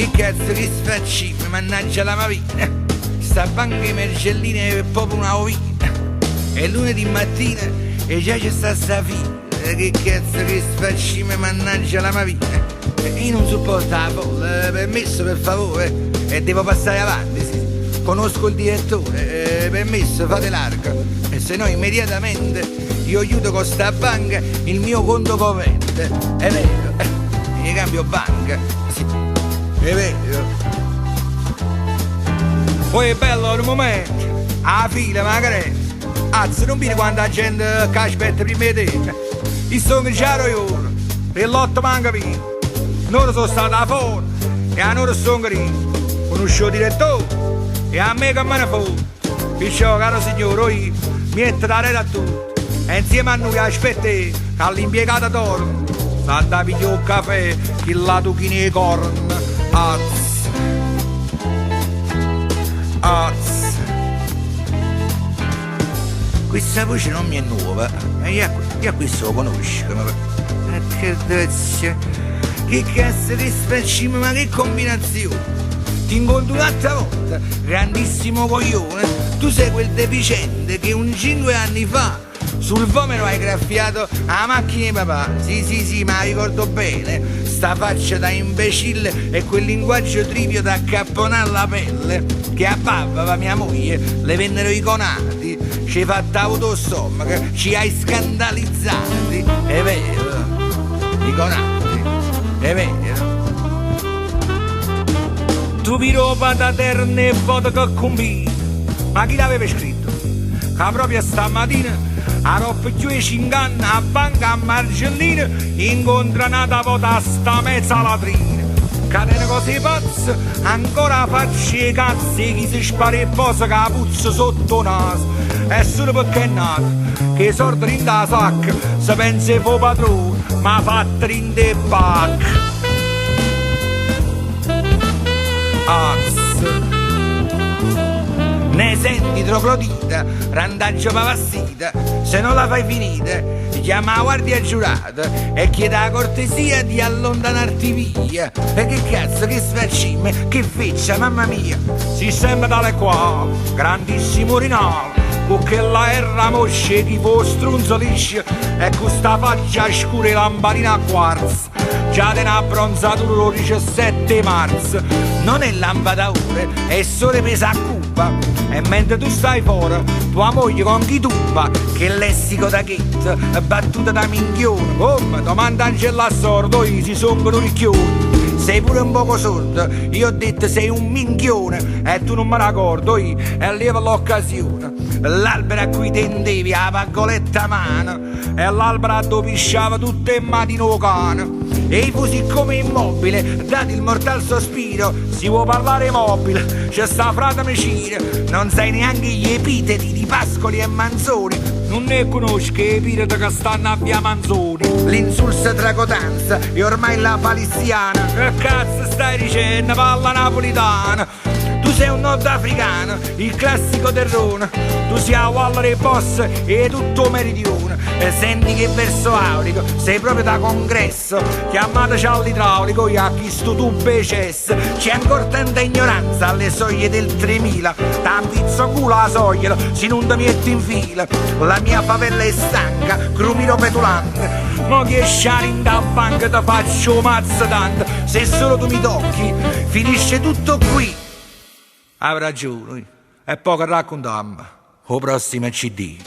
Che cazzo che sfacci, mannaggia la mavina. Sta banca di mergelline è proprio una ovina. E lunedì mattina e già c'è sta fila. Che cazzo che sfacci, mannaggia la mavina. Io non sopporto la folla, permesso per favore. E devo passare avanti, sì. Conosco il direttore, permesso, fate largo. E se no immediatamente io aiuto con sta banca il mio conto corrente. È vero, io cambio banca, sì, è vero. Poi è bello un momento, a fila magari. Anzi, non vedi quanta gente che aspetta prima di te. Io sono chiaro io, per l'otto manca via. Non sono stato a fuori e a non sono qui. Conosco il direttore e a me che me ne foto. Perciò, caro signore, io mi metto da rete a tutti. E insieme a noi aspetta all'impiegato torna. Sta da pigliare un caffè, che la tuchini e corna. Questa voce non mi è nuova, io questo lo conosco, ma che dezia, che cazzo che sfacciamo, ma che combinazione! Ti incontro un'altra volta, grandissimo coglione, tu sei quel deficiente che 5 anni fa sul vomero hai graffiato la macchina di papà. Sì, ma ricordo bene, sta faccia da imbecille e quel linguaggio trivio da accapponare la pelle, che a papà, mia moglie, le vennero i conati, ci hai fatto autostomaca, ci hai scandalizzati, è vero, i conati, è vero. Tu piro pataterne e vodka con vino, ma chi l'aveva scritto? Che proprio stamattina a roba più e 5 anni a banca a Margellina incontra una vota a sta mezza latrina. Catene così pazze, ancora faccio i cazzi, chi si spara e posa che puzza sotto naso. È solo perché è nato, che sorda in da sacca, se pensa fu padrone, ma fatta in de bac. Ne senti troglodita, randaggio pavassita, se non la fai finita, chiama la guardia giurata e chiede la cortesia di allontanarti via. E che cazzo, che sfaccime, che feccia, mamma mia! Si sembra tale qua, grandissimo Rinaldo, con che la erra mosce tipo strunzo liscio e con sta faccia scura e lamparina a quarzo. Già te ne abbronzatura il 17 marzo, non è lampada ore, è sole pesa a cupa. E mentre tu stai fuori, tua moglie con chi tuba, che lessico da chetta, battuta da minchione, come domanda Angela sordo, io si sono un ricchione. Sei pure un poco sordo, io ho detto sei un minchione, e tu non me ne accorgo, io, e leva l'occasione. L'albero a cui tendevi la paggoletta a mano, e l'albero a dove pisciava tutte in matino cane. E così come immobile, dati il mortal sospiro, si può parlare mobile, c'è sta frate mecire, non sai neanche gli epiteti di Pascoli e Manzoni, non ne conosci che epiteti che stanno a via Manzoni. L'insulsa tracotanza e ormai la palissiana, che cazzo stai dicendo, palla napolitana? Tu sei un nordafricano, il classico terrone, tu sei a Wallare Boss e tutto meridione. E senti che verso aulico, sei proprio da congresso, chiamateci all'idraulico, io a chi sto tubo e cesso. C'è ancora tanta ignoranza alle soglie del 3000, t'ampizzo culo la soglia, se non ti metti in fila. La mia favela è stanca, crumiro petulante, mo che sciari in da banca ti faccio mazza tanto. Se solo tu mi tocchi, finisce tutto qui. Hai ragione, e poco raccontammo, o prossimo CD.